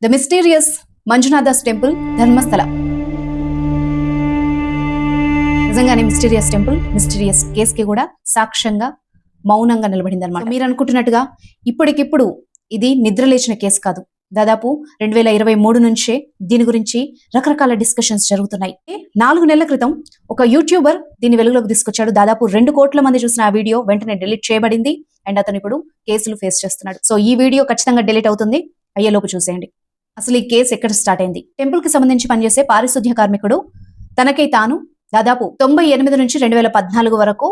The mysterious Manjunatha's temple Dharmasthala. నిజంగానే mysterious temple, mysterious కేసుకి కూడా సాక్ష్యంగా మౌనంగా నిలబడింది అనమాట. మీరు అనుకుంటున్నట్టుగా ఇప్పటికిప్పుడు ఇది నిద్రలేచిన కేసు కాదు. దాదాపు 2023 నుంచే దీని గురించి రకరకాల డిస్కషన్స్ జరుగుతున్నాయి. 4 నెలల క్రితం ఒక యూట్యూబర్ దీన్ని వెలుగులోకి తీసుకొచ్చాడు. దాదాపు 2 కోట్ల మంది చూసిన ఆ వీడియో వెంటనే డిలీట్ చేయబడింది అండ్ అతను ఇప్పుడు కేసులు ఫేస్ చేస్తున్నాడు. సో ఈ వీడియో ఖచ్చితంగా డిలీట్ అవుతుంది, అయ్యేలోపు చూసేయండి. అసలు ఈ కేసు ఎక్కడ స్టార్ట్ అయింది? టెంపుల్ కి సంబంధించి పనిచేసే పారిశుద్ధ్య కార్మికుడు తనకై తాను దాదాపు 98 నుంచి 2014 వరకు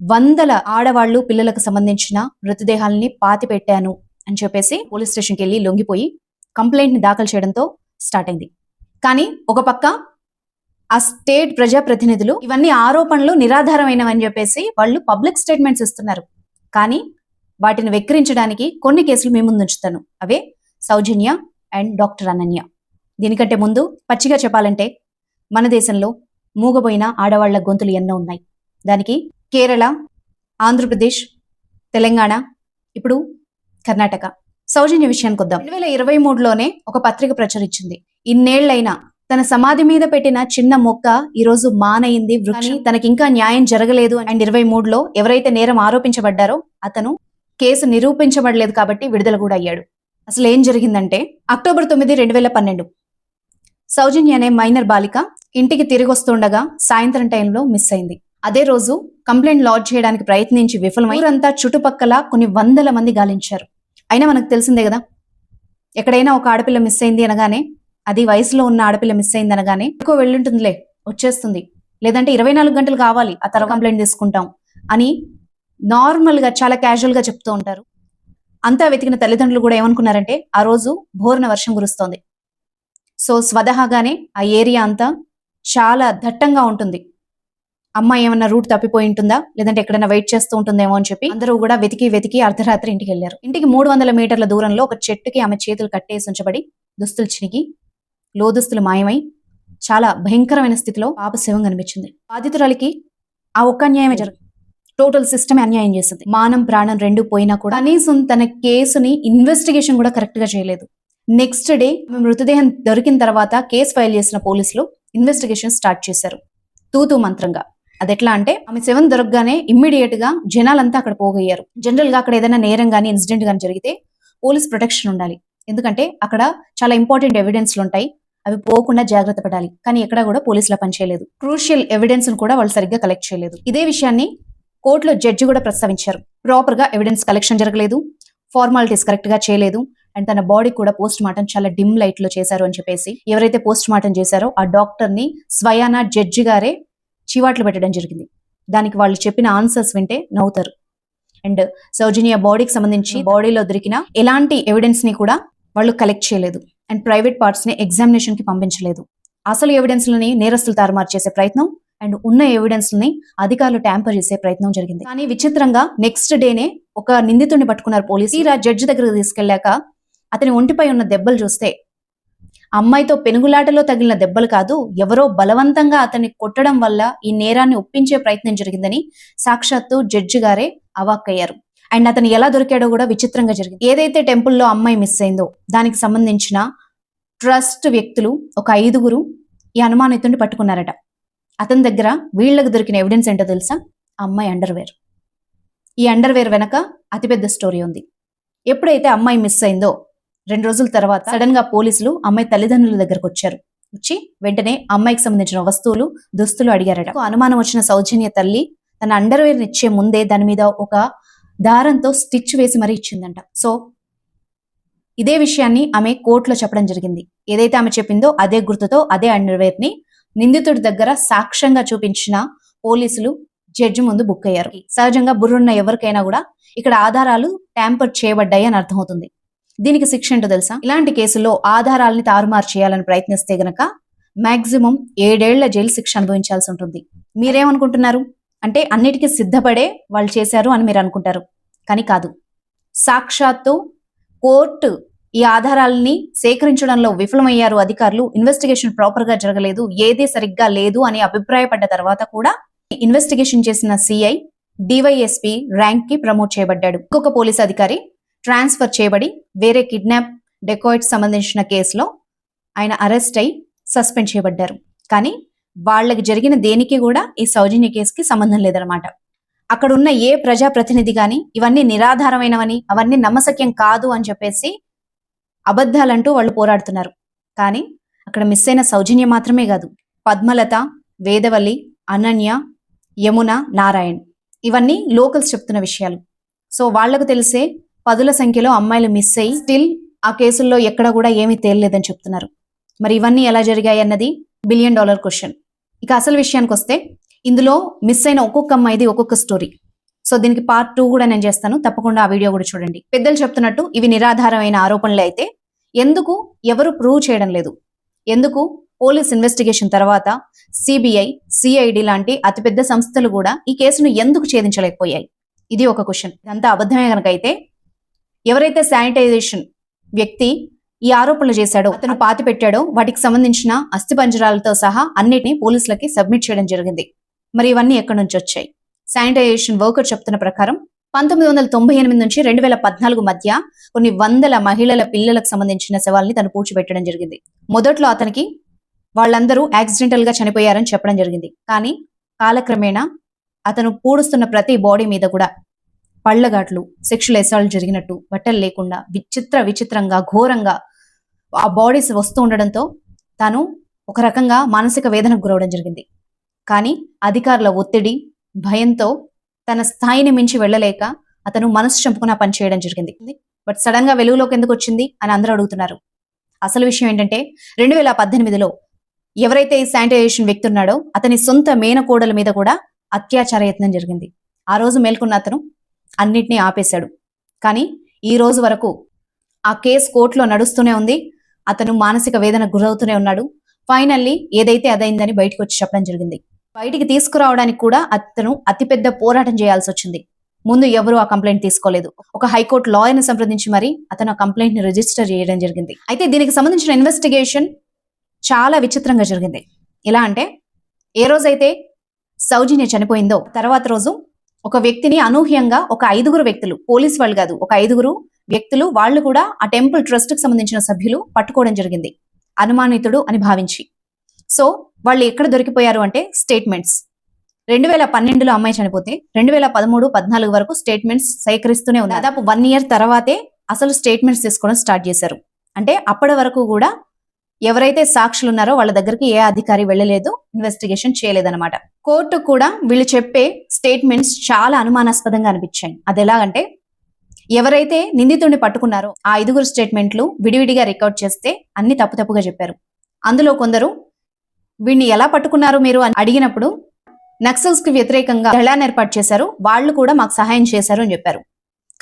వందల ఆడవాళ్లు పిల్లలకు సంబంధించిన మృతదేహాలని పాతి పెట్టాను అని చెప్పేసి పోలీస్ స్టేషన్కి వెళ్ళి లొంగిపోయి కంప్లైంట్ ని దాఖలు చేయడంతో స్టార్ట్ అయింది. కానీ ఒక పక్క ఆ స్టేట్ ప్రజాప్రతినిధులు ఇవన్నీ ఆరోపణలు నిరాధారమైనవని చెప్పేసి వాళ్ళు పబ్లిక్ స్టేట్మెంట్స్ ఇస్తున్నారు. కానీ వాటిని వెక్కిరించడానికి కొన్ని కేసులు మీ ముందు ఉంచుతాను. అవే సౌజన్య అండ్ డాక్టర్ అనన్య. దీనికంటే ముందు పచ్చిగా చెప్పాలంటే మన దేశంలో మూగబోయిన ఆడవాళ్ల గొంతులు ఎన్నో ఉన్నాయి. దానికి కేరళ, ఆంధ్రప్రదేశ్, తెలంగాణ, ఇప్పుడు కర్ణాటక. సౌజన్య విషయానికి వద్దాం. 2023లోనే ఒక పత్రిక ప్రచురించింది. ఇన్నేళ్లైనా తన సమాధి మీద పెట్టిన చిన్న మొక్క ఈరోజు మానయింది, వృక్షం. తనకి ఇంకా న్యాయం జరగలేదు అండ్ 23లో ఎవరైతే నేరం ఆరోపించబడ్డారో అతను కేసు నిరూపించబడలేదు కాబట్టి విడుదల కూడా అయ్యాడు. అసలు ఏం జరిగిందంటే అక్టోబర్ 9, 2012 సౌజన్య అనే మైనర్ బాలిక ఇంటికి తిరిగి వస్తుండగా సాయంత్రం టైంలో మిస్ అయింది. అదే రోజు కంప్లైంట్ లాడ్జ్ చేయడానికి ప్రయత్నించి విఫలమై ఊరంతా చుట్టుపక్కల కొన్ని వందల మంది గాలించారు. అయినా మనకు తెలిసిందే కదా, ఎక్కడైనా ఒక ఆడపిల్ల మిస్ అయింది అనగానే, అది వయసులో ఉన్న ఆడపిల్ల మిస్ అయింది అనగానే ఎక్కువ వెళ్ళుంటుందిలే, వచ్చేస్తుంది, లేదంటే 24 గంటలు కావాలి ఆ తర్వాత కంప్లైంట్ తీసుకుంటాం అని నార్మల్ గా చాలా క్యాజువల్ గా చెప్తూ ఉంటారు. అంతా వెతికిన తల్లిదండ్రులు కూడా ఏమనుకున్నారంటే ఆ రోజు భోరున వర్షం కురుస్తోంది. సో స్వతహాగానే ఆ ఏరియా అంతా చాలా దట్టంగా ఉంటుంది. అమ్మాయి ఏమన్నా రూట్ తప్పిపోయి ఉంటుందా, లేదంటే ఎక్కడైనా వెయిట్ చేస్తూ ఉంటుందేమో అని చెప్పి అందరూ కూడా వెతికి అర్ధరాత్రి ఇంటికి వెళ్లారు. ఇంటికి 300 మీటర్ల దూరంలో ఒక చెట్టుకి ఆమె చేతులు కట్టేసి ఉంచబడి దుస్తులు చినిగి లోదుస్తులు మాయమై చాలా భయంకరమైన స్థితిలో పాప శవం కనిపించింది. బాధితురాలికి ఆ ఒక్క అన్యాయమే జరిగింది. టోటల్ సిస్టమే అన్యాయం చేసింది. మానం ప్రాణం 2 పోయినా కూడా కనీసం తన కేసుని ఇన్వెస్టిగేషన్ కూడా కరెక్ట్ గా చేయలేదు. నెక్స్ట్ డే మృతదేహం దొరికిన తర్వాత కేసు ఫైల్ చేసిన పోలీసులు ఇన్వెస్టిగేషన్ స్టార్ట్ చేశారు తూతూ మంత్రంగా. అది ఎట్లా అంటే ఆమె శవం దొరకగానే ఇమ్మీడియట్ గా జనాలంతా అక్కడ పోగయ్యారు. జనరల్ గా అక్కడ ఏదైనా నేరం గానీ ఇన్సిడెంట్ గానీ జరిగితే పోలీస్ ప్రొటెక్షన్ ఉండాలి. ఎందుకంటే అక్కడ చాలా ఇంపార్టెంట్ ఎవిడెన్స్లు ఉంటాయి, అవి పోకుండా జాగ్రత్త పడాలి. కానీ ఎక్కడ కూడా పోలీసుల పనిచేయలేదు. క్రూషియల్ ఎవిడెన్స్ కూడా వాళ్ళు సరిగ్గా కలెక్ట్ చేయలేదు. ఇదే విషయాన్ని కోర్టులో జడ్జి కూడా ప్రస్తావించారు. ప్రాపర్ గా ఎవిడెన్స్ కలెక్షన్ జరగలేదు, ఫార్మాలిటీస్ కరెక్ట్ గా చేయలేదు అండ్ తన బాడీ కూడా పోస్ట్ మార్టం చాలా డిమ్ లైట్ లో చేశారు అని చెప్పేసి ఎవరైతే పోస్ట్ మార్టం చేశారో ఆ డాక్టర్ ని స్వయానా జడ్జి గారే చివాట్లు పెట్టడం జరిగింది. దానికి వాళ్ళు చెప్పిన ఆన్సర్స్ వింటే నవ్వుతారు. అండ్ సౌజన్య బాడీకి సంబంధించి బాడీలో దొరికిన ఎలాంటి ఎవిడెన్స్ ని కూడా వాళ్ళు కలెక్ట్ చేయలేదు అండ్ ప్రైవేట్ పార్ట్స్ ని ఎగ్జామినేషన్ కి పంపించలేదు. అసలు ఎవిడెన్స్ లని నేరస్తులు తారుమారు చేసే ప్రయత్నం అండ్ ఉన్న ఎవిడెన్స్ ని అధికారులు ట్యాంపర్ చేసే ప్రయత్నం జరిగింది. కానీ విచిత్రంగా నెక్స్ట్ డేనే ఒక నిందితుడిని పట్టుకున్నారు పోలీసు. తీరా జడ్జి దగ్గరకు తీసుకెళ్లాక అతని ఒంటిపై ఉన్న దెబ్బలు చూస్తే అమ్మాయితో పెనుగులాటలో తగిలిన దెబ్బలు కాదు, ఎవరో బలవంతంగా అతన్ని కొట్టడం వల్ల ఈ నేరాన్ని ఒప్పించే ప్రయత్నం జరిగిందని సాక్షాత్తు జడ్జి గారే అవాక్కయ్యారు. అండ్ అతను ఎలా దొరికాడో కూడా విచిత్రంగా జరిగింది. ఏదైతే టెంపుల్లో అమ్మాయి మిస్ అయిందో దానికి సంబంధించిన ట్రస్ట్ వ్యక్తులు ఒక 5గురు ఈ అనుమానితుడిని పట్టుకున్నారట. అతని దగ్గర వీళ్లకు దొరికిన ఎవిడెన్స్ ఏంటో తెలుసా? అమ్మాయి అండర్వేర్. ఈ అండర్వేర్ వెనక అతిపెద్ద స్టోరీ ఉంది. ఎప్పుడైతే అమ్మాయి మిస్ అయిందో 2 రోజుల తర్వాత సడన్ గా పోలీసులు అమ్మాయి తల్లిదండ్రుల దగ్గరకు వచ్చారు. వచ్చి వెంటనే అమ్మాయికి సంబంధించిన వస్తువులు, దుస్తులు అడిగారట. అనుమానం వచ్చిన సౌజన్య తల్లి తన అండర్వేర్ ఇచ్చే ముందే దాని మీద ఒక దారంతో స్టిచ్ వేసి మరీ ఇచ్చిందంట. సో ఇదే విషయాన్ని ఆమె కోర్టులో చెప్పడం జరిగింది. ఏదైతే ఆమె చెప్పిందో అదే గుర్తుతో అదే అండర్వేర్ ని నిందితుడి దగ్గర సాక్ష్యంగా చూపించిన పోలీసులు జడ్జి ముందు బుక్ అయ్యారు. సహజంగా బుర్రున్న ఎవరికైనా కూడా ఇక్కడ ఆధారాలు ట్యాంపర్ చేయబడ్డాయి అని అర్థమవుతుంది. దీనికి శిక్ష ఏంటో తెలుసా? ఇలాంటి కేసుల్లో ఆధారాలని తారుమారు చేయాలని ప్రయత్నిస్తే గనక మాక్సిమం 7 ఏళ్ల జైలు శిక్ష అనుభవించాల్సి ఉంటుంది. మీరేమనుకుంటున్నారు అంటే అన్నిటికీ సిద్ధపడే వాళ్ళు చేశారు అని మీరు అనుకుంటారు, కానీ కాదు. సాక్షాత్తు కోర్టు ఈ ఆధారాలని సేకరించడంలో విఫలమయ్యారు అధికారులు. ఇన్వెస్టిగేషన్ ప్రాపర్ గా జరగలేదు, ఏదీ సరిగ్గా లేదు అని అభిప్రాయపడ్డ తర్వాత కూడా ఇన్వెస్టిగేషన్ చేసిన సిఐ డివైఎస్పీ ర్యాంక్ కి ప్రమోట్ చేయబడ్డాడు. ఇంకొక పోలీస్ అధికారి ట్రాన్స్ఫర్ చేయబడి వేరే కిడ్నాప్ డెకాయిట్ సంబంధించిన కేసులో ఆయన అరెస్ట్ అయి సస్పెండ్ చేయబడ్డారు. కానీ వాళ్ళకి జరిగిన దేనికి కూడా ఈ సౌజన్య కేసుకి సంబంధం లేదనమాట. అక్కడ ఉన్న ఏ ప్రజాప్రతినిధి కానీ ఇవన్నీ నిరాధారమైనవని, అవన్నీ నమ్మశక్యం కాదు అని చెప్పేసి అబద్ధాలంటూ వాళ్ళు పోరాడుతున్నారు. కానీ అక్కడ మిస్ అయిన సౌజన్య మాత్రమే కాదు, పద్మలత, వేదవల్లి, అనన్య, యమున, నారాయణ్, ఇవన్నీ లోకల్స్ చెప్తున్న విషయాలు. సో వాళ్లకు తెలిసే పదుల సంఖ్యలో అమ్మాయిలు మిస్ అయ్యి స్టిల్ ఆ కేసుల్లో ఎక్కడ కూడా ఏమీ తేలలేదని చెప్తున్నారు. మరి ఇవన్నీ ఎలా జరిగాయి అన్నది $1 బిలియన్ క్వశ్చన్. ఇక అసలు విషయానికి వస్తే ఇందులో మిస్ అయిన ఒక్కొక్క అమ్మాయిది ఒక్కొక్క స్టోరీ. సో దీనికి పార్ట్ 2 కూడా నేను చేస్తాను, తప్పకుండా ఆ వీడియో కూడా చూడండి. పెద్దలు చెప్తున్నట్టు ఇవి నిరాధారమైన ఆరోపణలు అయితే ఎందుకు ఎవరు ప్రూవ్ చేయడం లేదు? ఎందుకు పోలీస్ ఇన్వెస్టిగేషన్ తర్వాత సిబిఐ, సిఐడి లాంటి అతిపెద్ద సంస్థలు కూడా ఈ కేసును ఎందుకు ఛేదించలేకపోయాయి? ఇది ఒక క్వశ్చన్. ఇదంతా అబద్ధమే కనుక అయితే ఎవరైతే శానిటైజేషన్ వ్యక్తి ఈ ఆరోపణలు చేశాడో, అతను పాతి పెట్టాడో, వాటికి సంబంధించిన అస్థిపంజరాలతో సహా అన్నిటిని పోలీసులకి సబ్మిట్ చేయడం జరిగింది. మరి ఇవన్నీ ఎక్కడి నుంచి వచ్చాయి? శానిటైజేషన్ వర్కర్ చెప్తున్న ప్రకారం 1998 నుంచి 2014 మధ్య కొన్ని వందల మహిళల పిల్లలకు సంబంధించిన శవాల్ని తను పూడ్చిపెట్టడం జరిగింది. మొదట్లో అతనికి వాళ్ళందరూ యాక్సిడెంటల్ గా చనిపోయారని చెప్పడం జరిగింది. కానీ కాలక్రమేణా అతను పూడుస్తున్న ప్రతి బాడీ మీద కూడా పళ్ళగాట్లు, సెక్షువల్ అసాల్ట్ జరిగినట్టు, బట్టలు లేకుండా విచిత్రంగా ఘోరంగా ఆ బాడీస్ వస్తూ ఉండడంతో తాను ఒక రకంగా మానసిక వేదనకు గురవడం జరిగింది. కానీ అధికారుల ఒత్తిడి, భయంతో తన స్థాయిని మించి వెళ్ళలేక అతను మనసు చంపుకున్న పని చేయడం జరిగింది. బట్ సడన్ గా వెలుగులోకి ఎందుకు వచ్చింది అని అందరూ అడుగుతున్నారు. అసలు విషయం ఏంటంటే 2018లో ఎవరైతే ఈ శానిటైజేషన్ వ్యక్తి ఉన్నాడో అతని సొంత మేనకోడల మీద కూడా అత్యాచార యత్నం జరిగింది. ఆ రోజు మేల్కొన్న అతను అన్నిటినీ ఆపేశాడు. కానీ ఈ రోజు వరకు ఆ కేసు కోర్టులో నడుస్తూనే ఉంది. అతను మానసిక వేదన గురవుతూనే ఉన్నాడు. ఫైనల్లీ ఏదైతే అదైందని బయటకు వచ్చి చెప్పడం జరిగింది. బయటికి తీసుకురావడానికి కూడా అతను అతిపెద్ద పోరాటం చేయాల్సి వచ్చింది. ముందు ఎవరు ఆ కంప్లైంట్ తీసుకోలేదు. ఒక హైకోర్టు లాయర్ని సంప్రదించి మరి అతను ఆ కంప్లైంట్ ని రిజిస్టర్ చేయడం జరిగింది. అయితే దీనికి సంబంధించిన ఇన్వెస్టిగేషన్ చాలా విచిత్రంగా జరిగింది. ఎలా అంటే, ఏ రోజైతే సౌజన్య చనిపోయిందో తర్వాత రోజు ఒక వ్యక్తిని అనూహ్యంగా ఒక 5 వ్యక్తులు, పోలీస్ వాళ్ళు కాదు, ఒక 5 వ్యక్తులు, వాళ్ళు కూడా ఆ టెంపుల్ ట్రస్ట్ కి సంబంధించిన సభ్యులు పట్టుకోవడం జరిగింది, అనుమానితుడు అని భావించి. సో వాళ్ళు ఎక్కడ దొరికిపోయారు అంటే స్టేట్మెంట్స్. 2012లో అమ్మాయి చనిపోతే 2013-14 వరకు స్టేట్మెంట్స్ సేకరిస్తూనే ఉంది. దాదాపు 1 year తర్వాతే అసలు స్టేట్మెంట్స్ తీసుకోవడం స్టార్ట్ చేశారు. అంటే అప్పటి వరకు కూడా ఎవరైతే సాక్షులు ఉన్నారో వాళ్ళ దగ్గరికి ఏ అధికారి వెళ్ళలేదు, ఇన్వెస్టిగేషన్ చేయలేదన్నమాట. కోర్టు కూడా వీళ్ళు చెప్పే స్టేట్మెంట్స్ చాలా అనుమానాస్పదంగా అనిపించాయి. అది ఎలాగంటే, ఎవరైతే నిందితుడిని పట్టుకున్నారో ఆ 5 స్టేట్మెంట్లు విడివిడిగా రికార్డ్ చేస్తే అన్ని తప్పుగా చెప్పారు. అందులో కొందరు వీడిని ఎలా పట్టుకున్నారు మీరు అని అడిగినప్పుడు నక్సల్స్ కి వ్యతిరేకంగా దళాన్ని ఏర్పాటు చేశారు, వాళ్ళు కూడా మాకు సహాయం చేశారు అని చెప్పారు.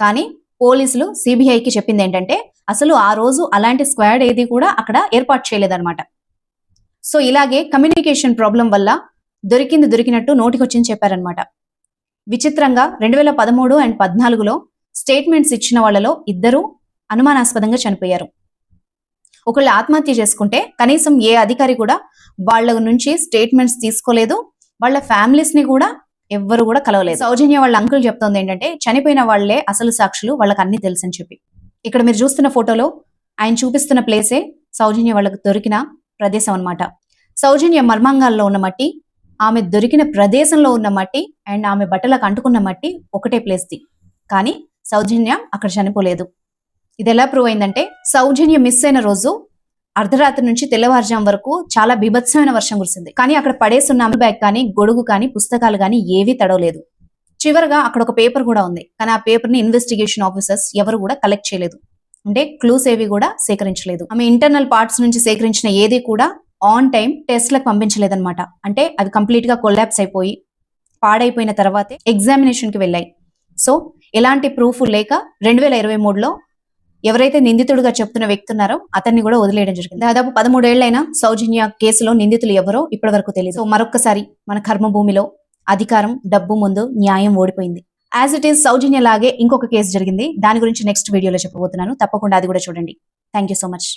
కానీ పోలీసులు సిబిఐకి చెప్పింది ఏంటంటే అసలు ఆ రోజు అలాంటి స్క్వాడ్ ఏది కూడా అక్కడ ఏర్పాటు చేయలేదన్నమాట. సో ఇలాగే కమ్యూనికేషన్ ప్రాబ్లం వల్ల దొరికినట్టు నోటికొచ్చింది చెప్పారనమాట. విచిత్రంగా 2013 and 2014లో స్టేట్మెంట్స్ ఇచ్చిన వాళ్ళలో 2 అనుమానాస్పదంగా చనిపోయారు. ఒకళ్ళు ఆత్మహత్య చేసుకుంటే కనీసం ఏ అధికారి కూడా వాళ్ళ నుంచి స్టేట్మెంట్స్ తీసుకోలేదు, వాళ్ళ ఫ్యామిలీస్ ని కూడా ఎవ్వరు కూడా కలవలేదు. సౌజన్య వాళ్ళ అంకుల్ చెప్తోంది ఏంటంటే చనిపోయిన వాళ్లే అసలు సాక్షులు, వాళ్ళకి అన్ని తెలుసు అని చెప్పి. ఇక్కడ మీరు చూస్తున్న ఫోటోలో ఆయన చూపిస్తున్న ప్లేసే సౌజన్య వాళ్ళకు దొరికిన ప్రదేశం అన్నమాట. సౌజన్య మర్మాంగాల్లో ఉన్న మట్టి, ఆమె దొరికిన ప్రదేశంలో ఉన్న మట్టి అండ్ ఆమె బట్టలకు అంటుకున్న మట్టి ఒకటే ప్లేస్ది. కానీ సౌజన్య అక్కడ చనిపోలేదు. ఇది ఎలా ప్రూవ్ అయిందంటే, సౌజన్య మిస్ అయిన రోజు అర్ధరాత్రి నుంచి తెల్లవారుజాము వరకు చాలా బీభత్సమైన వర్షం కురిసింది. కానీ అక్కడ పడేస్తున్న బ్యాగ్ కానీ, గొడుగు కానీ, పుస్తకాలు కానీ ఏవీ తడవలేదు. చివరగా అక్కడ ఒక పేపర్ కూడా ఉంది. కానీ ఆ పేపర్ ని ఇన్వెస్టిగేషన్ ఆఫీసర్స్ ఎవరు కూడా కలెక్ట్ చేయలేదు. అంటే క్లూస్ ఏవి కూడా సేకరించలేదు. ఆమె ఇంటర్నల్ పార్ట్స్ నుంచి సేకరించిన ఏది కూడా ఆన్ టైం టెస్ట్లకు పంపించలేదన్నమాట. అంటే అవి కంప్లీట్ గా కొలాప్స్ అయిపోయి పాడైపోయిన తర్వాతే ఎగ్జామినేషన్ కి వెళ్ళాయి. సో ఎలాంటి ప్రూఫ్ లేక 2023లో ఎవరైతే నిందితుడుగా చెప్తున్న వ్యక్తి ఉన్నారో అతన్ని కూడా వదిలేయడం జరిగింది. దాదాపు 13 ఏళ్లైనా సౌజన్య కేసులో నిందితులు ఎవరో ఇప్పటి వరకు తెలియదు. సో మరొక్కసారి మన కర్మభూమిలో అధికారం, డబ్బు ముందు న్యాయం ఓడిపోయింది. యాజ్ ఇట్ ఈస్ సౌజన్య లాగే ఇంకొక కేసు జరిగింది. దాని గురించి నెక్స్ట్ వీడియోలో చెప్పబోతున్నాను. తప్పకుండా అది కూడా చూడండి. Thank you so much.